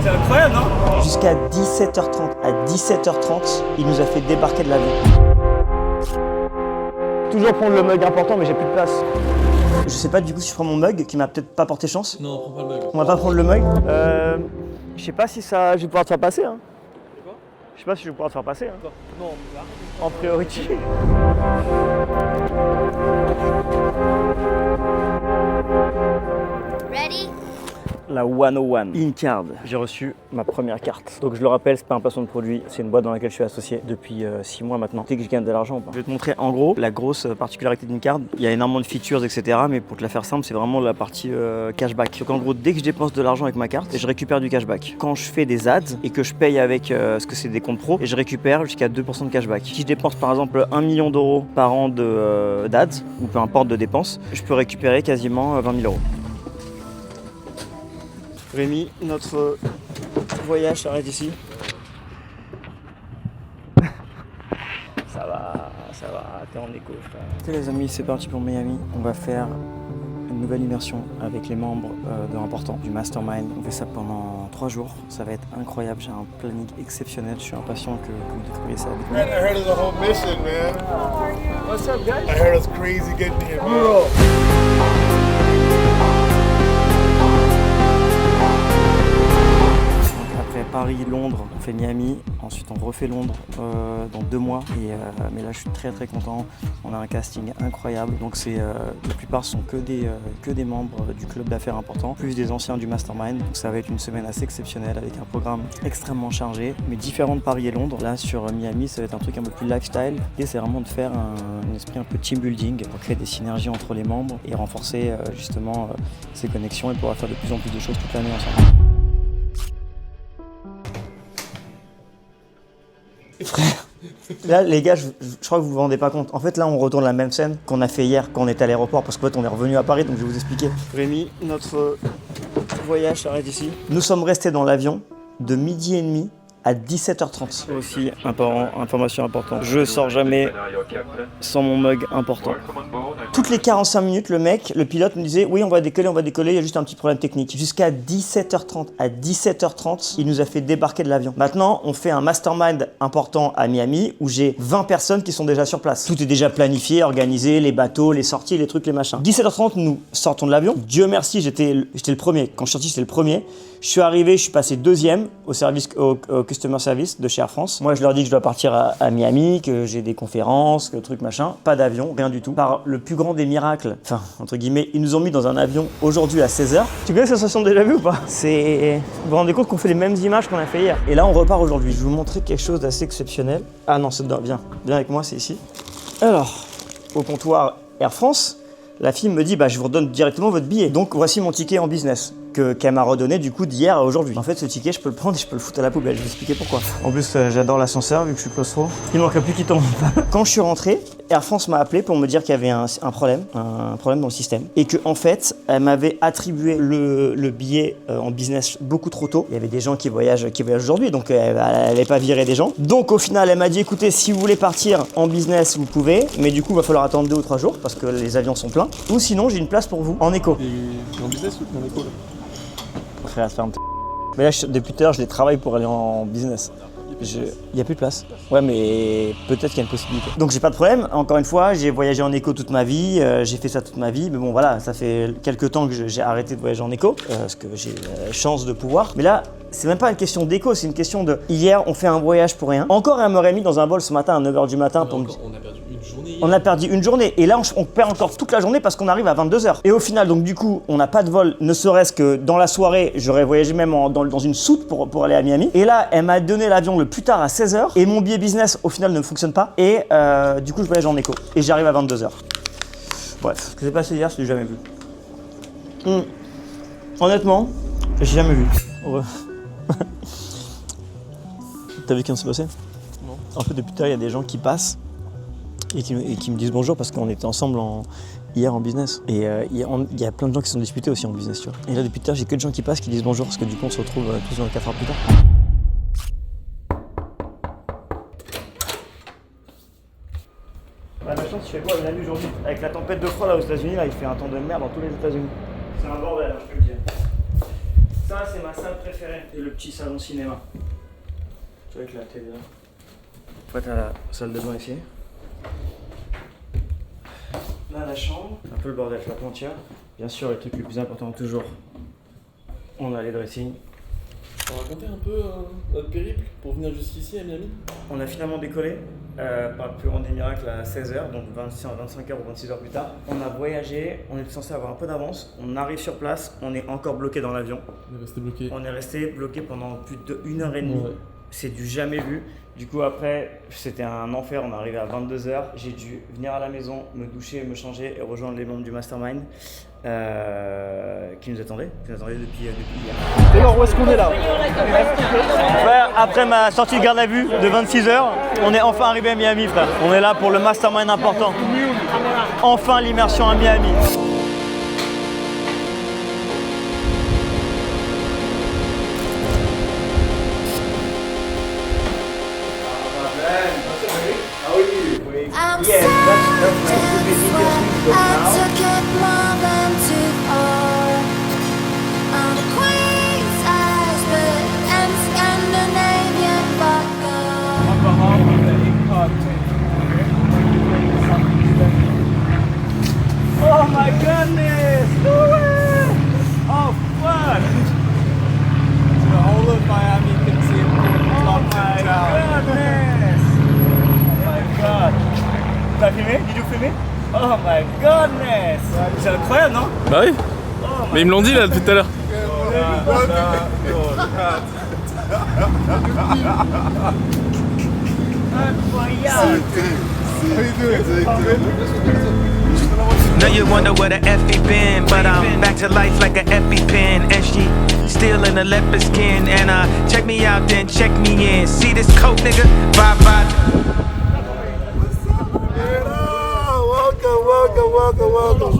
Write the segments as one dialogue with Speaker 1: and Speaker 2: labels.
Speaker 1: C'est incroyable, non?
Speaker 2: Jusqu'à 17h30. À 17h30, il nous a fait débarquer de l'avion. Toujours prendre le mug important, mais j'ai plus de place. Je sais pas du coup si je prends mon mug, qui m'a peut-être pas porté chance.
Speaker 1: Non, prends pas le mug.
Speaker 2: On va pas prendre le mug. Je sais pas si ça, je vais pouvoir te faire passer. Hein.
Speaker 1: Quoi?
Speaker 2: Je sais pas si je vais pouvoir te faire passer. Hein.
Speaker 1: Non, là.
Speaker 2: En priorité.
Speaker 3: Ready?
Speaker 2: La 101 InCard. J'ai reçu ma première carte. Donc je le rappelle, c'est pas un placement de produit, c'est une boîte dans laquelle je suis associé depuis 6 mois maintenant. Tu sais que je gagne de l'argent ou pas? Je vais te montrer en gros la grosse particularité d'InCard. Il y a énormément de features, etc. Mais pour te la faire simple, c'est vraiment la partie cashback. Donc en gros, dès que je dépense de l'argent avec ma carte, je récupère du cashback. Quand je fais des ads et que je paye avec ce que c'est des comptes pro, et je récupère jusqu'à 2% de cashback. Si je dépense par exemple 1 million d'euros par an d'ads, ou peu importe de dépenses, je peux récupérer quasiment 20 000 euros. Rémi, notre voyage s'arrête ici. Ça va, t'es en écho, frère. Ok les amis, c'est parti pour Miami. On va faire une nouvelle immersion avec les membres de l'important du Mastermind. On fait ça pendant 3 jours. Ça va être incroyable, j'ai un planning exceptionnel. Je suis impatient que vous découvriez ça avec
Speaker 4: Man,
Speaker 2: nous.
Speaker 4: I heard of the whole mission, man.
Speaker 2: What's up guys?
Speaker 4: I heard it's crazy getting here, man.
Speaker 2: Après Paris, Londres, on fait Miami, ensuite on refait Londres dans 2 mois. Mais là je suis très content, on a un casting incroyable. Donc la plupart sont que des membres du club d'affaires important, plus des anciens du Mastermind. Donc ça va être une semaine assez exceptionnelle avec un programme extrêmement chargé, mais différent de Paris et Londres. Là sur Miami ça va être un truc un peu plus lifestyle. L'idée c'est vraiment de faire un esprit un peu team building pour créer des synergies entre les membres et renforcer justement ces connexions et pouvoir faire de plus en plus de choses toute l'année ensemble. Frère, là les gars, je crois que vous vous rendez pas compte. En fait là on retourne la même scène qu'on a fait hier quand on était à l'aéroport parce qu'en fait on est revenu à Paris, donc je vais vous expliquer. Rémi, notre voyage s'arrête ici. Nous sommes restés dans l'avion de 12h30 à 17h30. C'est aussi information importante. Je sors jamais sans mon mug important. Toutes les 45 minutes, le pilote me disait oui on va décoller, il y a juste un petit problème technique. Jusqu'à 17h30. À 17h30, il nous a fait débarquer de l'avion. Maintenant, on fait un mastermind important à Miami où j'ai 20 personnes qui sont déjà sur place. Tout est déjà planifié, organisé, les bateaux, les sorties, les trucs, les machins. 17h30, nous sortons de l'avion. Dieu merci, j'étais le premier. Quand je suis sorti, j'étais le premier. Je suis arrivé, je suis passé deuxième au customer service de chez Air France. Moi, je leur dis que je dois partir à Miami, que j'ai des conférences, que truc machin. Pas d'avion, rien du tout. Par le plus grand des miracles, enfin, entre guillemets, ils nous ont mis dans un avion aujourd'hui à 16h. Tu connais cette sensation de déjà vu ou pas? Vous vous rendez compte qu'on fait les mêmes images qu'on a fait hier. Et là, on repart aujourd'hui. Je vais vous montrer quelque chose d'assez exceptionnel. Ah non, c'est dedans. Viens avec moi, c'est ici. Alors, au comptoir Air France, la fille me dit, je vous redonne directement votre billet. Donc, voici mon ticket en business qu'elle m'a redonné du coup d'hier à aujourd'hui. En fait, ce ticket, je peux le prendre et je peux le foutre à la poubelle. Je vais vous expliquer pourquoi. En plus, j'adore l'ascenseur vu que je suis claustro. Il manquerait plus qu'il tombe. Quand je suis rentré, Air France m'a appelé pour me dire qu'il y avait un problème dans le système. Et que en fait, elle m'avait attribué le billet en business beaucoup trop tôt. Il y avait des gens qui voyagent aujourd'hui, donc elle n'avait pas viré des gens. Donc au final, elle m'a dit, écoutez, si vous voulez partir en business, vous pouvez. Mais du coup, il va falloir attendre 2 ou 3 jours parce que les avions sont pleins. Ou sinon, j'ai une place pour vous en éco.
Speaker 1: Et en business ou en éco là?
Speaker 2: Frère, ferme. Mais là, depuis tout à l'heure, je les travaille pour aller en business. Il n'y a plus de place. Ouais, mais peut-être qu'il y a une possibilité. Donc j'ai pas de problème. Encore une fois, j'ai voyagé en éco toute ma vie, j'ai fait ça toute ma vie. Mais bon, voilà, ça fait quelques temps que j'ai arrêté de voyager en éco, parce que j'ai la chance de pouvoir. Mais là, c'est même pas une question d'éco, c'est une question de... Hier, on fait un voyage pour rien. Encore, elle m'aurait mis dans un vol ce matin à 9h du matin pour me dire...
Speaker 1: On a perdu une journée hier.
Speaker 2: On a perdu une journée. Et là, on perd encore toute la journée parce qu'on arrive à 22h. Et au final, donc du coup, on n'a pas de vol, ne serait-ce que dans la soirée, j'aurais voyagé même dans une soute pour aller à Miami. Et là, elle m'a donné l'avion le plus tard à 16h. Et mon billet business, au final, ne fonctionne pas. Et du coup, je voyage en éco. Et j'arrive à 22h. Bref, ce qui s'est passé hier, je l'ai jamais vu. Honnêtement, j'ai jamais vu. Ouais. T'as vu qu'est-ce qui s'est passé?
Speaker 1: Non.
Speaker 2: En fait, depuis tard, il y a des gens qui passent et qui me disent bonjour parce qu'on était ensemble hier en business. Et il y a plein de gens qui sont disputés aussi en business, tu vois. Et là, depuis tard, j'ai que de gens qui passent qui disent bonjour parce que du coup, on se retrouve tous dans 4 heures plus tard. Bah, la chance, je fais quoi, on a vu aujourd'hui, avec la tempête de froid là aux États-Unis, là, il fait un temps de merde dans tous les États-Unis. C'est un bordel, je peux le dire. Ça, c'est ma salle préférée. Et le petit salon cinéma. Tu vois, avec la télé là. Après, t'as la salle de bain ici. Là, la chambre. Un peu le bordel, je vais pas te mentir. Bien sûr, le truc le plus important, toujours. On a les dressings.
Speaker 1: On va raconter un peu notre périple pour venir jusqu'ici à Miami.
Speaker 2: On a finalement décollé par le plus grand des miracles à 16h, donc 25h ou 26h plus tard. On a voyagé, on était censé avoir un peu d'avance. On arrive sur place, on est encore bloqué dans l'avion.
Speaker 1: On est resté bloqué.
Speaker 2: On est resté bloqué pendant plus d'1 heure et demie.
Speaker 1: Ouais.
Speaker 2: C'est du jamais vu. Du coup, après, c'était un enfer. On est arrivé à 22h. J'ai dû venir à la maison, me doucher, me changer et rejoindre les membres du Mastermind qui nous attendaient depuis hier.
Speaker 1: Et alors, où est-ce qu'on est là?
Speaker 2: Frère, après ma sortie de garde à vue de 26h, on est enfin arrivé à Miami, frère. On est là pour le Mastermind important. Enfin l'immersion à Miami.
Speaker 3: I'm
Speaker 2: Yes, that's
Speaker 3: so
Speaker 2: nice.
Speaker 3: different. I took it more than too far. I'm a queen size, but I'm Scandinavian vodka.
Speaker 2: Oh my goodness! No way! Oh fuck!
Speaker 1: The whole of Miami can see it.
Speaker 2: Oh my goodness! Oh my god! T'as filmé? Vidéo filmé? Oh my goodness! C'est incroyable, non?
Speaker 1: Bah oui.
Speaker 2: Oh
Speaker 1: Mais ils me l'ont dit là depuis tout à l'heure.
Speaker 2: incroyable!
Speaker 5: Now you wonder where the F he been, but I'm back to life like a EpiPen. SG still in the leopard skin, and check me out, then check me in. See this coat, nigga? Bye bye.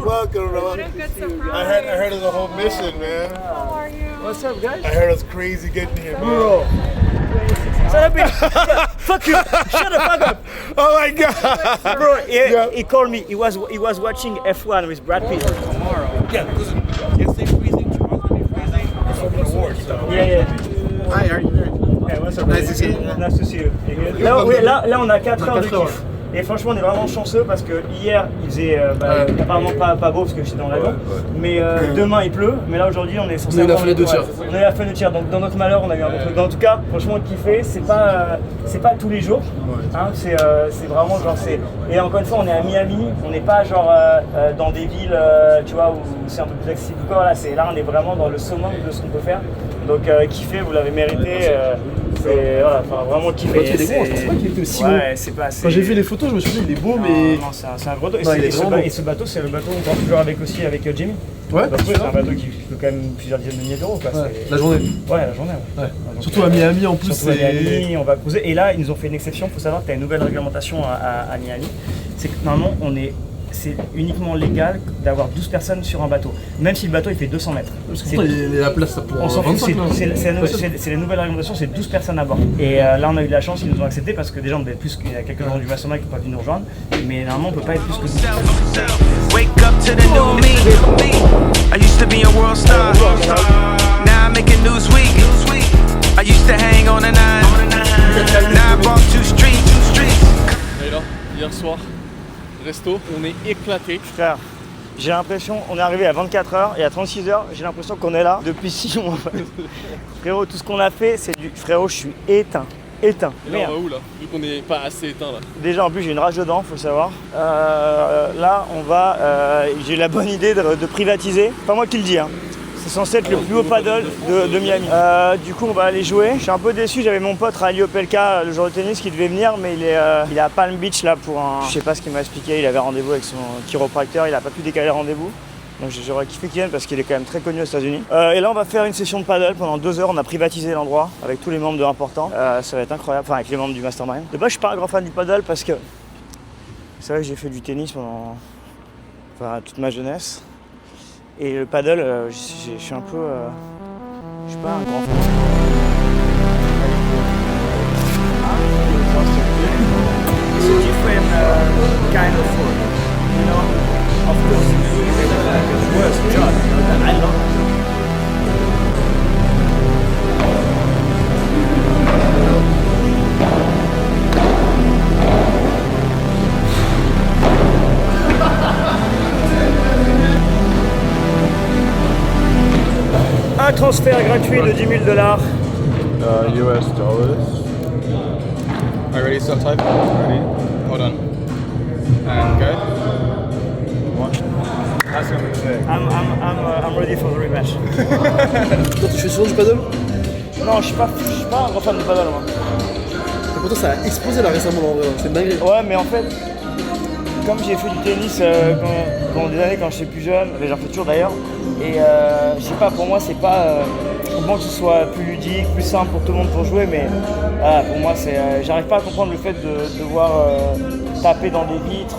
Speaker 4: Welcome, bro. I heard of the whole mission, man.
Speaker 6: How are you?
Speaker 2: What's up, guys?
Speaker 4: I heard it was crazy getting here, bro.
Speaker 2: Shut up, bitch! Fuck you! Shut the fuck up!
Speaker 4: Oh my god.
Speaker 2: Bro, he called me. He was watching F1 with Brad Pitt.
Speaker 1: Yeah, because yesterday freezing, tomorrow's gonna be freezing. It's open awards, so.
Speaker 2: Yeah.
Speaker 4: Hi, how are you doing?
Speaker 2: Hey, what's up?
Speaker 4: Nice to see you.
Speaker 2: Nice to see you. Là, on a 4 heures de kiff. Et franchement, on est vraiment chanceux parce que hier, il faisait apparemment pas beau parce que j'étais dans l'avion. Mais demain, il pleut. Mais là, aujourd'hui, on est censé.
Speaker 1: On est la fenêtre de tir.
Speaker 2: On est la fenêtre de tir. Donc, dans notre malheur, on a eu un bon truc. En tout cas, franchement, kiffer, c'est pas tous les jours. Hein, c'est vraiment genre. Et encore une fois, on est à Miami. On n'est pas genre dans des villes, tu vois, où c'est un peu plus accessible. Là, on est vraiment dans le summum de ce qu'on peut faire. Donc, kiffer, vous l'avez mérité. Voilà, vraiment kiffer.
Speaker 1: Il est beau, je pensais pas qu'il était aussi beau.
Speaker 2: Ouais, c'est pas assez.
Speaker 1: Quand j'ai vu les photos, je me suis dit, il est beau, mais.
Speaker 2: Non, c'est un gros bateau.
Speaker 1: Non, il est vraiment beau.
Speaker 2: Et ce bateau, c'est le bateau qu'on part toujours avec Jimmy.
Speaker 1: Ouais,
Speaker 2: Donc, c'est un bateau qui coûte quand même plusieurs dizaines de milliers d'euros. Quoi.
Speaker 1: Ouais, la journée.
Speaker 2: Ouais, la journée.
Speaker 1: Ouais.
Speaker 2: Donc,
Speaker 1: Surtout à Miami en plus,
Speaker 2: surtout à
Speaker 1: c'est.
Speaker 2: Miami, on va cruiser. Et là, ils nous ont fait une exception. Il faut savoir que tu as une nouvelle réglementation à Miami. C'est que normalement, c'est uniquement légal d'avoir 12 personnes sur un bateau, même si le bateau il fait 200 mètres.
Speaker 1: Parce que pourtant, il y a la place pour
Speaker 2: On s'en fout,
Speaker 1: 25 là.
Speaker 2: c'est la nouvelle réglementation, c'est 12 personnes à bord. Et là on a eu de la chance, ils nous ont accepté parce que déjà on devait être plus qu'il y a quelques gens du Mastermind qui sont pas venus nous rejoindre, mais normalement on peut pas être plus que 12.
Speaker 5: Wake up to the new me. I used to be a world star. Now I'm making Newsweek. I used to hang on a 9. Now I bought 2 streets.
Speaker 1: Et là, hier soir, resto, on est éclaté.
Speaker 2: Frère, j'ai l'impression, on est arrivé à 24h et à 36h, j'ai l'impression qu'on est là depuis 6 mois. Frérot, tout ce qu'on a fait, c'est du... Frérot, je suis éteint.
Speaker 1: Et là,
Speaker 2: Merde.
Speaker 1: on va où là? Vu qu'on n'est pas assez éteint là.
Speaker 2: Déjà, en plus, j'ai une rage dedans, faut le savoir. Là, on va... j'ai la bonne idée de privatiser. Pas moi qui le dis, hein. C'est censé être le plus haut paddle de Miami. Du coup, on va aller jouer. Je suis un peu déçu, j'avais mon pote Riley Opelka, le joueur de tennis, qui devait venir, mais il est à Palm Beach là pour un... Je sais pas ce qu'il m'a expliqué, il avait rendez-vous avec son chiropracteur, il a pas pu décaler le rendez-vous. Donc j'aurais kiffé qu'il vienne parce qu'il est quand même très connu aux États-Unis. Et là, on va faire une session de paddle pendant 2 heures. On a privatisé l'endroit avec tous les membres de Important. Ça va être incroyable, enfin avec les membres du Mastermind. De base, je suis pas un grand fan du paddle parce que c'est vrai que j'ai fait du tennis pendant toute ma jeunesse. Et le paddle, je suis un peu... je suis pas un grand fan. It's a different kind of food, you know. Of course, it's worse job, but I love it. Un transfert gratuit de 10 000 $.
Speaker 4: US dollars.
Speaker 1: Are you ready to start typing? Ready? Hold on. And go. That's what I'm gonna say.
Speaker 2: I'm ready for the rematch.
Speaker 6: Toi, tu fais souvent du paddle?
Speaker 2: Non, je suis pas un grand fan de paddle, moi.
Speaker 6: Et pourtant, ça a explosé là récemment en vrai, c'est une dinguerie.
Speaker 2: Ouais, mais en fait, comme j'ai fait du tennis pendant des années quand j'étais plus jeune, mais j'en fais toujours d'ailleurs, et je sais pas, pour moi c'est pas. Je comprends que ce soit plus ludique, plus simple pour tout le monde pour jouer, mais voilà, pour moi c'est. J'arrive pas à comprendre le fait de devoir taper dans des vitres,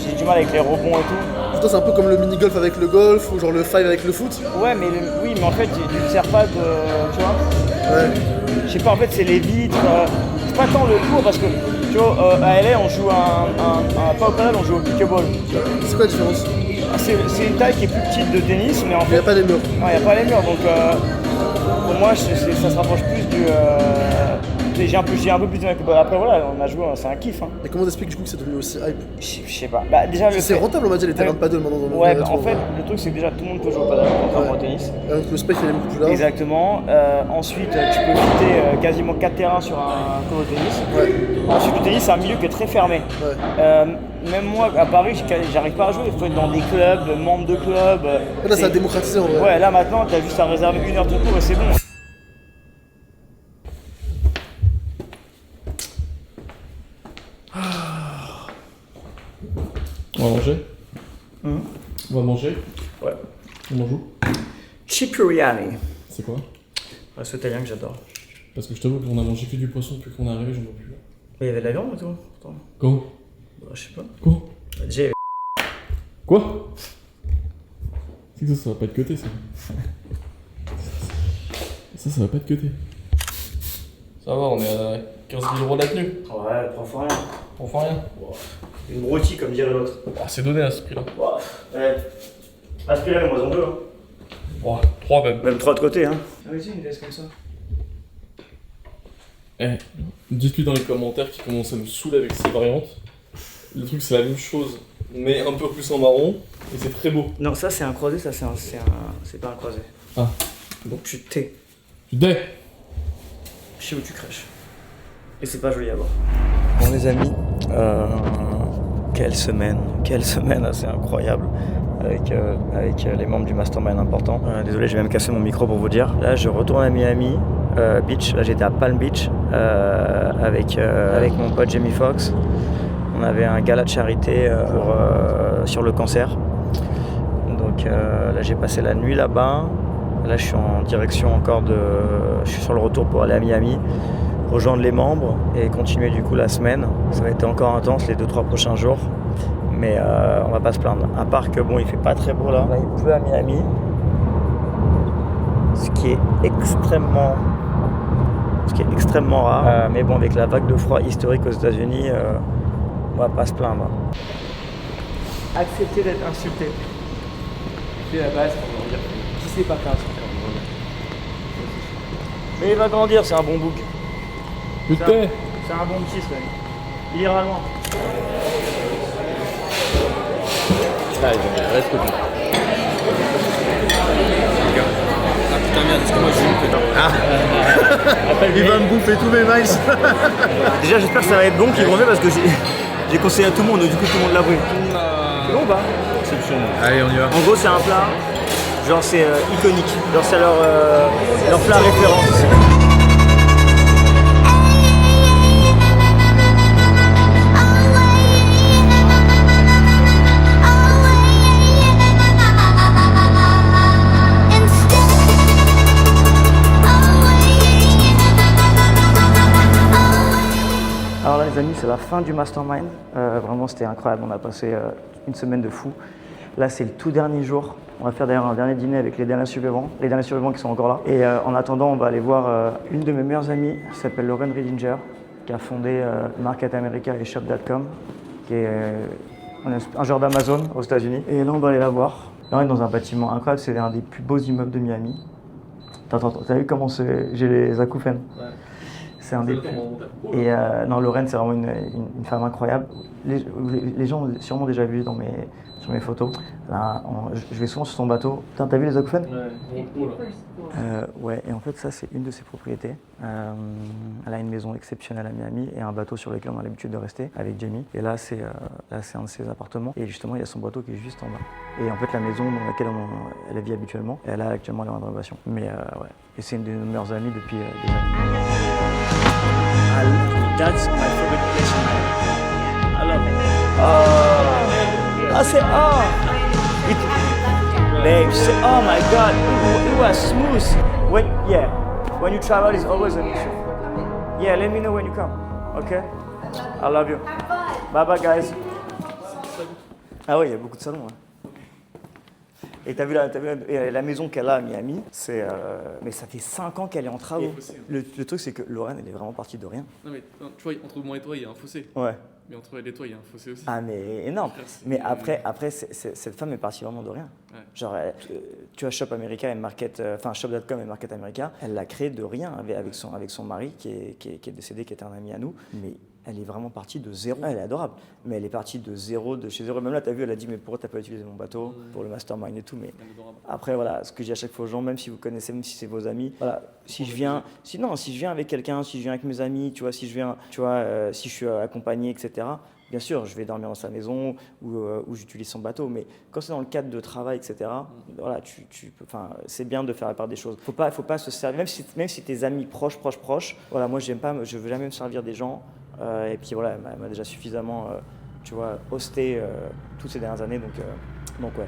Speaker 2: j'ai du mal avec les rebonds et tout.
Speaker 6: Pour toi, c'est un peu comme le mini-golf avec le golf ou genre le five avec le foot?
Speaker 2: Ouais, mais oui, mais en fait, tu ne sers pas de. Tu vois?
Speaker 6: Ouais.
Speaker 2: Je sais pas, en fait, c'est les vitres. C'est pas tant le cours parce que, tu vois, à LA, on joue pas au paddle, on joue au pickleball.
Speaker 6: C'est quoi la différence?
Speaker 2: C'est une taille qui est plus petite de tennis, mais en
Speaker 6: Il n'y
Speaker 2: fait.
Speaker 6: a pas les murs.
Speaker 2: Non, il n'y a pas les murs, donc pour moi, ça se rapproche plus du. J'ai un peu plus de mal. Après, voilà, on a joué, c'est un kiff. Hein.
Speaker 6: Et comment t'expliques du coup que c'est devenu aussi hype?
Speaker 2: Je sais pas. Bah, déjà,
Speaker 6: C'est rentable, on m'a dit, les terrains de paddle maintenant dans le
Speaker 2: Ouais,
Speaker 6: monde.
Speaker 2: bah, en fait, le truc, c'est que déjà, tout le monde peut jouer au paddle, contrairement au tennis.
Speaker 6: Donc le spike il est beaucoup plus large.
Speaker 2: Exactement. Ensuite, tu peux fitter quasiment 4 terrains sur un court de tennis.
Speaker 6: Ouais.
Speaker 2: Ensuite, le tennis, c'est un milieu qui est très fermé.
Speaker 6: Ouais.
Speaker 2: Même moi, à Paris, j'arrive pas à jouer. Il faut être dans des clubs, membres de clubs.
Speaker 6: Là, ça a démocratisé en vrai.
Speaker 2: Ouais, là maintenant, t'as juste à réserver 1 heure de cours et c'est bon.
Speaker 7: On va manger. On va manger.
Speaker 2: Ouais.
Speaker 7: On mange où?
Speaker 2: Cipriani.
Speaker 7: C'est quoi?
Speaker 2: C'est italien que j'adore.
Speaker 7: Parce que je t'avoue qu'on a mangé que du poisson depuis qu'on est arrivé, j'en vois plus.
Speaker 2: Il y avait de la viande et tout, pourtant.
Speaker 7: Go.
Speaker 2: Bah, je sais pas.
Speaker 7: Go.
Speaker 2: Déjà, il y avait-
Speaker 7: Quoi? C'est que ça va pas être cuté ça. Ça va pas être cuté. Ça va, on est à 15 000 € de la tenue.
Speaker 2: Ouais, 3 fois rien.
Speaker 7: On fait rien.
Speaker 2: Une rôtie, comme dirait l'autre.
Speaker 7: Ah, c'est donné à ce prix-là.
Speaker 2: Ouais. Aspirez, moi, en deux. Hein.
Speaker 7: Oh, 3 même.
Speaker 2: Même 3 de côté, hein. Ah oui, une laisse comme ça.
Speaker 7: Eh, dites-lui dans les commentaires qui commence à nous saouler avec ces variantes. Le truc, c'est la même chose, mais un peu plus en marron, et c'est très beau.
Speaker 2: Non, ça, c'est un croisé, ça, c'est pas un croisé.
Speaker 7: Ah.
Speaker 2: Donc, tu t'es.
Speaker 7: Tu dais.
Speaker 2: Je sais où tu crèches. Et c'est pas joli à voir. Bon, les amis, quelle semaine assez incroyable avec les membres du mastermind important. Désolé, j'ai même cassé mon micro pour vous dire. Là, je retourne à Miami Beach. Là, j'étais à Palm Beach avec mon pote Jamie Foxx. On avait un gala de charité sur le cancer. Donc là, j'ai passé la nuit là-bas. Là, je suis en direction je suis sur le retour pour aller à Miami, rejoindre les membres et continuer du coup la semaine. Ça va être encore intense les 2-3 prochains jours, mais on va pas se plaindre. À part que bon, il fait pas très beau là. Là, il pleut à Miami, ce qui est extrêmement rare. Mais bon, avec la vague de froid historique aux États-Unis, on va pas se plaindre. Accepter d'être insulté. C'est la base pour dire. Qui c'est pas qu'un insulté. Mais il va grandir, c'est un bon bouc.
Speaker 7: Putain.
Speaker 2: C'est un bon petit, ça. Il ira loin.
Speaker 4: Il va me bouffer tous mes miles.
Speaker 2: Déjà, j'espère que ça va être bon qu'il grandit parce que j'ai conseillé à tout le monde, du coup tout le monde l'a pris. C'est bon ou pas?
Speaker 4: Allez, on y va.
Speaker 2: En gros, c'est un plat, genre c'est iconique. Genre c'est leur plat référence aussi. Alors là les amis, c'est la fin du mastermind. Vraiment c'était incroyable, on a passé une semaine de fou. Là c'est le tout dernier jour. On va faire d'ailleurs un dernier dîner avec les derniers survivants qui sont encore là. Et en attendant, on va aller voir une de mes meilleures amies, qui s'appelle Lauren Riedinger, qui a fondé Market America et Shop.com, qui est un genre d'Amazon aux États-Unis. Et là on va aller la voir. Là on est dans un bâtiment incroyable, c'est un des plus beaux immeubles de Miami. T'as vu comment j'ai les acouphènes? Ouais. C'est un des plus... Et non, Lauren, c'est vraiment une femme incroyable. Les gens ont sûrement déjà vu sur mes photos. Là, je vais souvent sur son bateau. Putain, t'as vu les Okfen?
Speaker 7: Ouais, bon, là.
Speaker 2: Ouais, et en fait, ça, c'est une de ses propriétés. Elle a une maison exceptionnelle à Miami et un bateau sur lequel on a l'habitude de rester avec Jamie. Et là, c'est un de ses appartements. Et justement, il y a son bateau qui est juste en bas. Et en fait, la maison dans laquelle elle vit habituellement, elle a actuellement la rénovation. Mais ouais, et c'est une de nos meilleures amies depuis des années. That's my favorite place in Miami. I love it. Oh, I say, babe, say, oh my God, it was smooth. When you travel, it's always an issue. Yeah, let me know when you come. Okay? I love you. Bye bye, guys. Ah ouais, il y a beaucoup de salons. Hein. Et t'as vu la maison qu'elle a à Miami, mais ça fait 5 ans qu'elle est en travaux. Le truc, c'est que Lorraine, elle est vraiment partie de rien.
Speaker 7: Non, mais tu vois, entre moi et toi, il y a un fossé.
Speaker 2: Ouais.
Speaker 7: Mais entre elle et toi, il y a un fossé aussi.
Speaker 2: Ah, mais énorme. Mais après cette femme est partie vraiment de rien.
Speaker 7: Ouais.
Speaker 2: Genre, tu vois, Shop America et Shop.com et Market America, elle l'a créé de rien avec son mari qui est décédé, qui était un ami à nous. Mais elle est vraiment partie de zéro. Elle est adorable, mais elle est partie de zéro, de chez zéro. Même là, tu as vu, elle a dit, mais pourquoi tu n'as pas utilisé mon bateau pour le mastermind et tout. Mais après, voilà, ce que je dis à chaque fois aux gens, même si vous connaissez, même si c'est vos amis, voilà, si je viens avec quelqu'un, si je viens avec mes amis, tu vois, si je suis accompagné, etc., bien sûr, je vais dormir dans sa maison ou j'utilise son bateau, mais quand c'est dans le cadre de travail, etc., voilà, c'est bien de faire la part des choses. Faut pas se servir, même si tes amis proches, voilà, moi, je veux jamais me servir des gens. Et puis voilà, elle m'a déjà suffisamment, tu vois, hosté toutes ces dernières années, donc ouais.